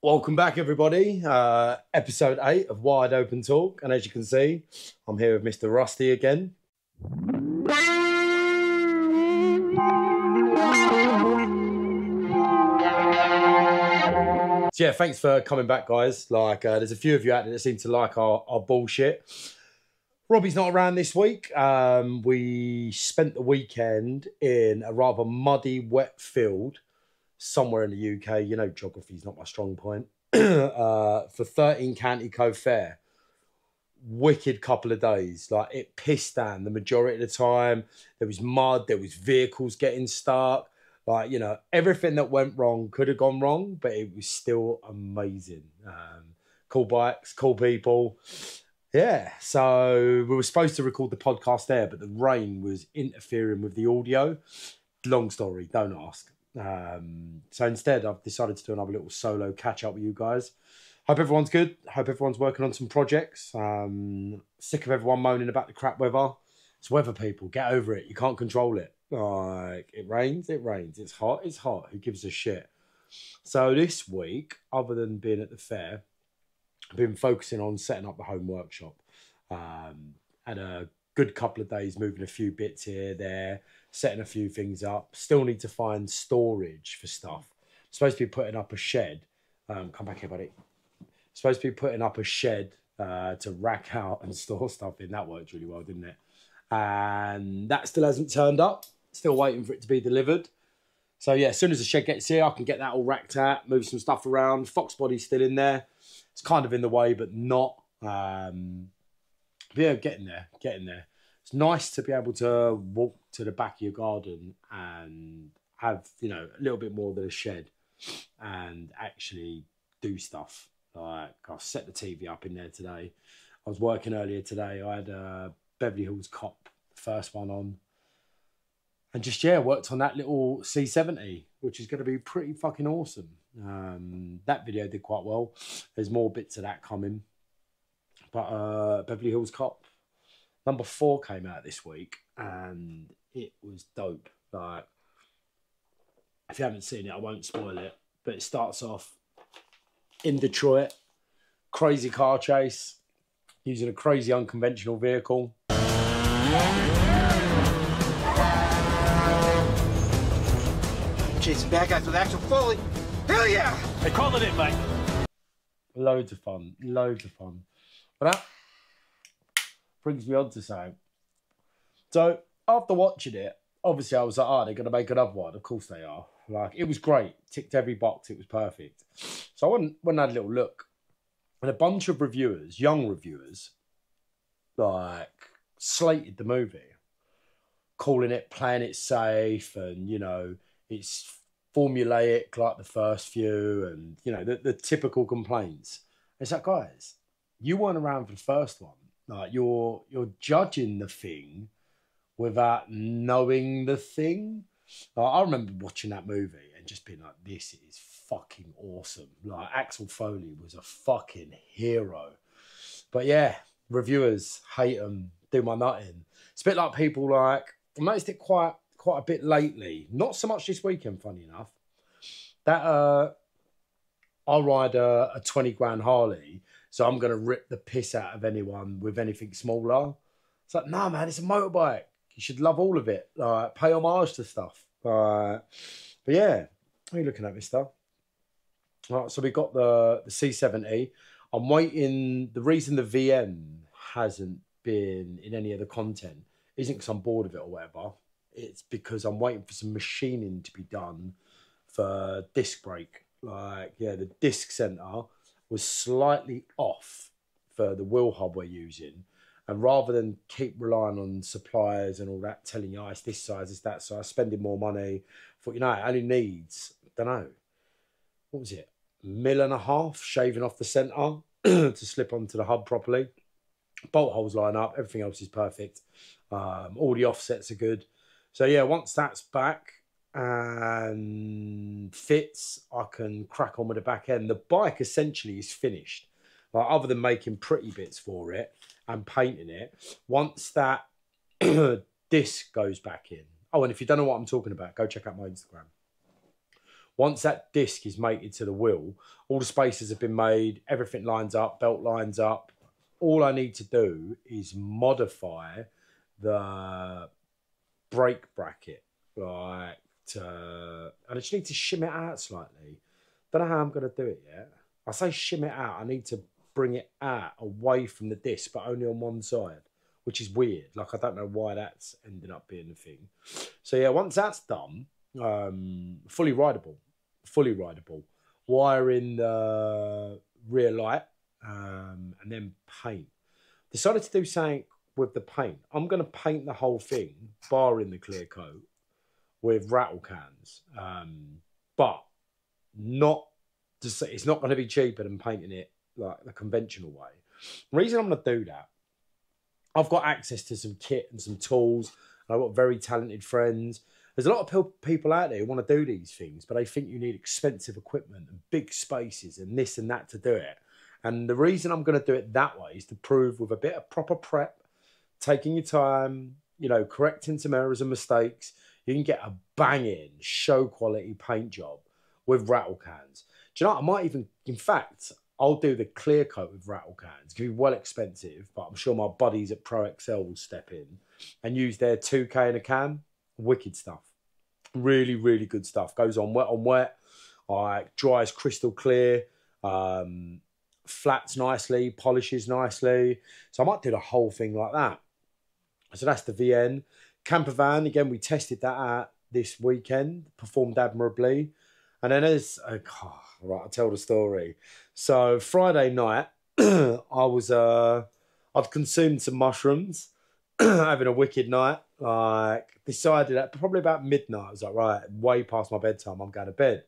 Welcome back, everybody. Episode 8 of Wide Open Talk. And as you can see, I'm here with Mr. Rusty again. So yeah, thanks for coming back, guys. There's a few of you out there that seem to like our bullshit. Robbie's not around this week. We spent the weekend in a rather muddy, wet field somewhere in the UK. You know, geography's not my strong point. For 13 County Co Fair. Wicked couple of days. Like, it pissed down the majority of the time. There was mud. There was vehicles getting stuck. Like, you know, everything that went wrong could have gone wrong, but it was still amazing. Cool bikes, cool people. Yeah, so we were supposed to record the podcast there, but the rain was interfering with the audio. Long story, don't ask. So instead, I've decided to do another little solo catch up with you guys. Hope everyone's good. Hope everyone's working on some projects. Sick of everyone moaning about the crap weather. It's weather, people. Get over it. You can't control it. Like, it rains, it rains. It's hot, it's hot. Who gives a shit? So this week, other than being at the fair, I've been focusing on setting up the home workshop. Had a good couple of days moving a few bits here, there, setting a few things up. Still need to find storage for stuff. Supposed to be putting up a shed. Come back here, buddy. Supposed to be putting up a shed to rack out and store stuff in. That worked really well, didn't it? And that still hasn't turned up. Still waiting for it to be delivered. So yeah, as soon as the shed gets here, I can get that all racked out, move some stuff around. Fox body's still in there. It's kind of in the way, but not. But yeah, getting there. It's nice to be able to walk to the back of your garden and have, you know, a little bit more than a shed and actually do stuff. Like, I set the TV up in there today. I was working earlier today. I had Beverly Hills Cop, first one on. And just, yeah, worked on that little C70, which is going to be pretty fucking awesome. That video did quite well. There's more bits of that coming. But Beverly Hills Cop number 4 came out this week, and it was dope. Like, if you haven't seen it, I won't spoil it. But it starts off in Detroit, crazy car chase, using a crazy unconventional vehicle. Chasing bad guys with actual Foley. Hell yeah! They call it in, mate. Loads of fun. But that brings me on to say, so after watching it, obviously I was like, oh, they're going to make another one. Of course they are. Like, it was great. Ticked every box. It was perfect. So I went and had a little look. And a bunch of reviewers, young reviewers, like, slated the movie, calling it, playing it safe, and, you know, it's formulaic like the first few, and, you know, the typical complaints. It's like, guys, you weren't around for the first one. Like, you're judging the thing without knowing the thing. Like, I remember watching that movie and just being like, this is fucking awesome. Like, Axel Foley was a fucking hero. But yeah, reviewers hate them, do my nutting. It's a bit like people like, I noticed it quite a bit lately. Not so much this weekend, funny enough. That I ride a 20 grand Harley, so I'm going to rip the piss out of anyone with anything smaller. It's like, nah, man, it's a motorbike. You should love all of it. Like, pay homage to stuff. But yeah, what are you looking at, mister? Right, so we got the C70. I'm waiting. The reason the VM hasn't been in any of the content isn't because I'm bored of it or whatever. It's because I'm waiting for some machining to be done for disc brake. Like, yeah, the disc center was slightly off for the wheel hub we're using. And rather than keep relying on suppliers and all that, telling you, oh, it's this size, it's that size, spending more money, I thought, you know, it only needs, I don't know, what was it, 1.5 mil shaving off the center to slip onto the hub properly. Bolt holes line up, everything else is perfect. All the offsets are good. So yeah, once that's back and fits, I can crack on with the back end. The bike essentially is finished. Like, other than making pretty bits for it and painting it, once that disc goes back in. Oh, and if you don't know what I'm talking about, go check out my Instagram. Once that disc is mated to the wheel, all the spacers have been made, everything lines up, belt lines up. All I need to do is modify the brake bracket, and I just need to shim it out slightly. Don't know how I'm going to do it yet. I say shim it out. I need to bring it out away from the disc, but only on one side, which is weird. Like, I don't know why that's ended up being the thing. So yeah, once that's done, fully rideable. Wiring the rear light, and then paint. Decided to do something with the paint. I'm going to paint the whole thing, barring the clear coat, with rattle cans, but not to say it's not going to be cheaper than painting it like the conventional way. The reason I'm going to do that, I've got access to some kit and some tools, and I've got very talented friends. There's a lot of people out there who want to do these things, but they think you need expensive equipment and big spaces and this and that to do it. And the reason I'm going to do it that way is to prove with a bit of proper prep, taking your time, you know, correcting some errors and mistakes, you can get a banging show quality paint job with rattle cans. Do you know what? I might even, in fact, I'll do the clear coat with rattle cans. It's going to be well expensive, but I'm sure my buddies at ProXL will step in and use their 2K in a can. Wicked stuff. Really, really good stuff. Goes on wet. Dries crystal clear. Flats nicely. Polishes nicely. So I might do the whole thing like that. So that's the VN. Camper van, again, we tested that out this weekend. Performed admirably. And then there's... right, I'll tell the story. So Friday night, I'd consumed some mushrooms, having a wicked night. Like, decided at probably about midnight, I was like, right, way past my bedtime, I'm going to bed.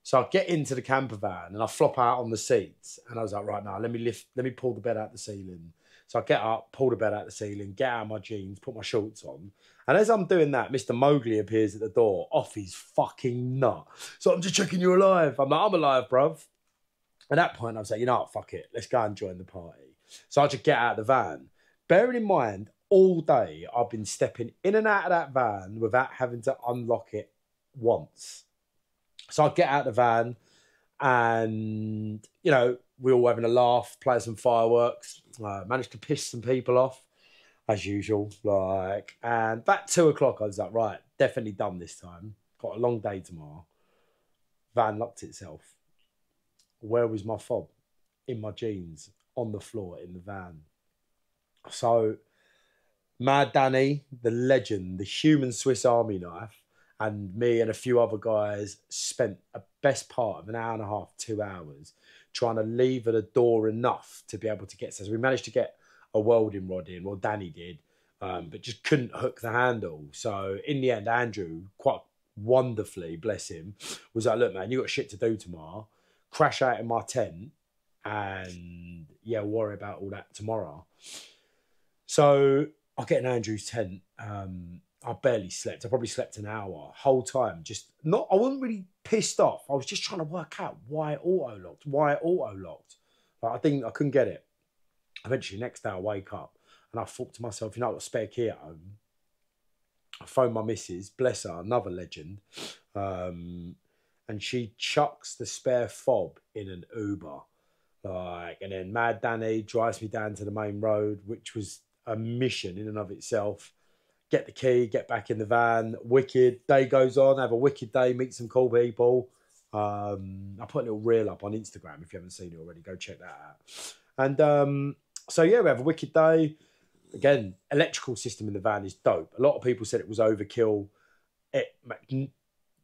So I get into the camper van and I flop out on the seats. And I was like, right, now, let me pull the bed out the ceiling. So I get up, pull the bed out the ceiling, get out of my jeans, put my shorts on. And as I'm doing that, Mr. Mowgli appears at the door, off his fucking nut. So I'm just checking you're alive. I'm like, I'm alive, bruv. At that point, I was like, you know what, fuck it. Let's go and join the party. So I just get out of the van. Bearing in mind, all day, I've been stepping in and out of that van without having to unlock it once. So I get out of the van and, you know, we all having a laugh, playing some fireworks. Managed to piss some people off, as usual. And about 2 o'clock, I was like, right, definitely done this time. Got a long day tomorrow. Van locked itself. Where was my fob? In my jeans, on the floor in the van. So, Mad Danny, the legend, the human Swiss Army knife, and me and a few other guys spent a best part of an hour and a half, 2 hours, trying to lever the door enough to be able to get... So we managed to get a welding rod in, well, Danny did, but just couldn't hook the handle. So in the end, Andrew, quite wonderfully, bless him, was like, look, man, you got shit to do tomorrow. Crash out in my tent and, yeah, we'll worry about all that tomorrow. So I get in Andrew's tent. I barely slept. I probably slept an hour. Whole time, I wasn't really pissed off. I was just trying to work out why it auto-locked. Like, I think I couldn't get it. Eventually, next day I wake up and I thought to myself, you know, I've got a spare key at home. I phoned my missus, bless her, another legend. And she chucks the spare fob in an Uber. And then Mad Danny drives me down to the main road, which was a mission in and of itself. Get the key, get back in the van. Wicked. Day goes on. Have a wicked day. Meet some cool people. I put a little reel up on Instagram. If you haven't seen it already, go check that out. And so, yeah, we have a wicked day. Again, electrical system in the van is dope. A lot of people said it was overkill.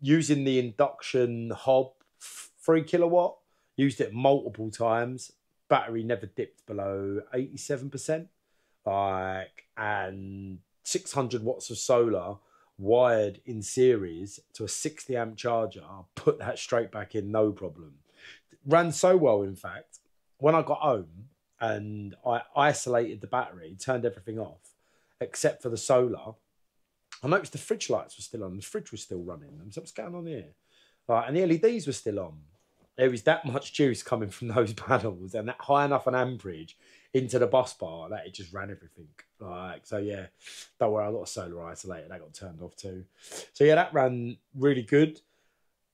Using the induction hob, 3 kilowatt, used it multiple times. Battery never dipped below 87%. And 600 watts of solar wired in series to a 60 amp charger. I'll put that straight back in, no problem. Ran so well, in fact, when I got home and I isolated the battery, turned everything off, except for the solar, I noticed the fridge lights were still on. The fridge was still running. So what's going on here? And the LEDs were still on. There was that much juice coming from those panels and that high enough an amperage into the bus bar that it just ran everything. So yeah, don't worry, I got a solar isolator. That got turned off too. So yeah, that ran really good.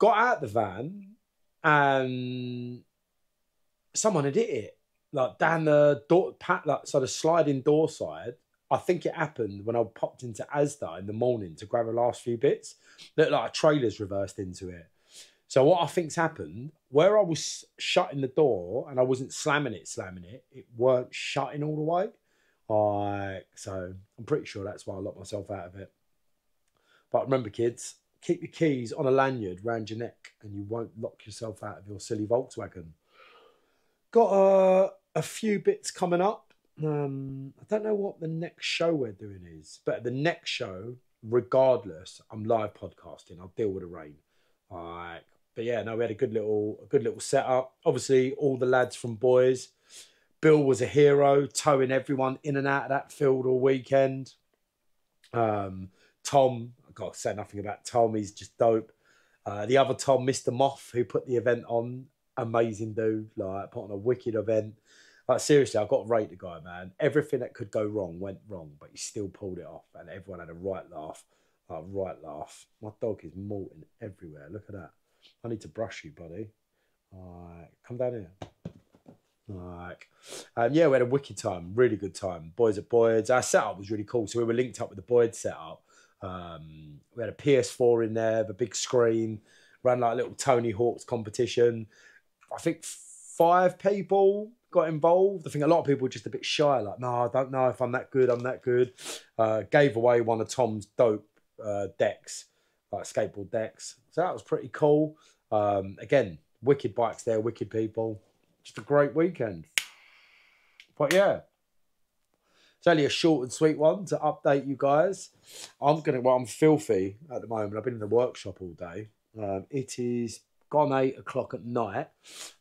got out the van and someone had hit it, like down the door, like so the sliding door side. I think it happened when I popped into Asda in the morning to grab the last few bits. Looked like a trailer's reversed into it. So what I think's happened, where I was shutting the door and I wasn't slamming it, it weren't shutting all the way. So I'm pretty sure that's why I locked myself out of it. But remember, kids, keep your keys on a lanyard round your neck and you won't lock yourself out of your silly Volkswagen. Got a few bits coming up. I don't know what the next show we're doing is, but the next show, regardless, I'm live podcasting. I'll deal with the rain. But yeah, no, we had a good little setup. Obviously, all the lads from Boyds. Bill was a hero, towing everyone in and out of that field all weekend. Tom, I've got to say nothing about Tom. He's just dope. The other Tom, Mr. Moth, who put the event on, amazing dude. Like, put on a wicked event. Like, seriously, I've got to rate the guy, man. Everything that could go wrong went wrong, but he still pulled it off, and everyone had a right laugh. Right laugh. My dog is molting everywhere. Look at that. I need to brush you, buddy. Come down here. Yeah, we had a wicked time. Really good time. Boys at Boyds. Our setup was really cool. So we were linked up with the Boyds setup. We had a PS4 in there, the big screen. Ran like a little Tony Hawk's competition. I think 5 people got involved. I think a lot of people were just a bit shy. Like, no, I don't know if I'm that good. Gave away one of Tom's dope decks, like skateboard decks. So that was pretty cool. Again, wicked bikes there, wicked people. Just a great weekend. But yeah, it's only a short and sweet one to update you guys. I'm filthy at the moment. I've been in the workshop all day. It is gone 8 o'clock at night,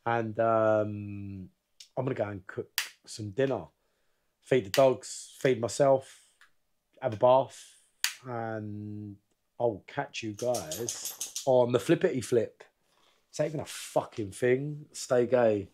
and I'm gonna go and cook some dinner, feed the dogs, feed myself, have a bath, and I'll catch you guys on the flippity flip. It's not even a fucking thing. Stay gay.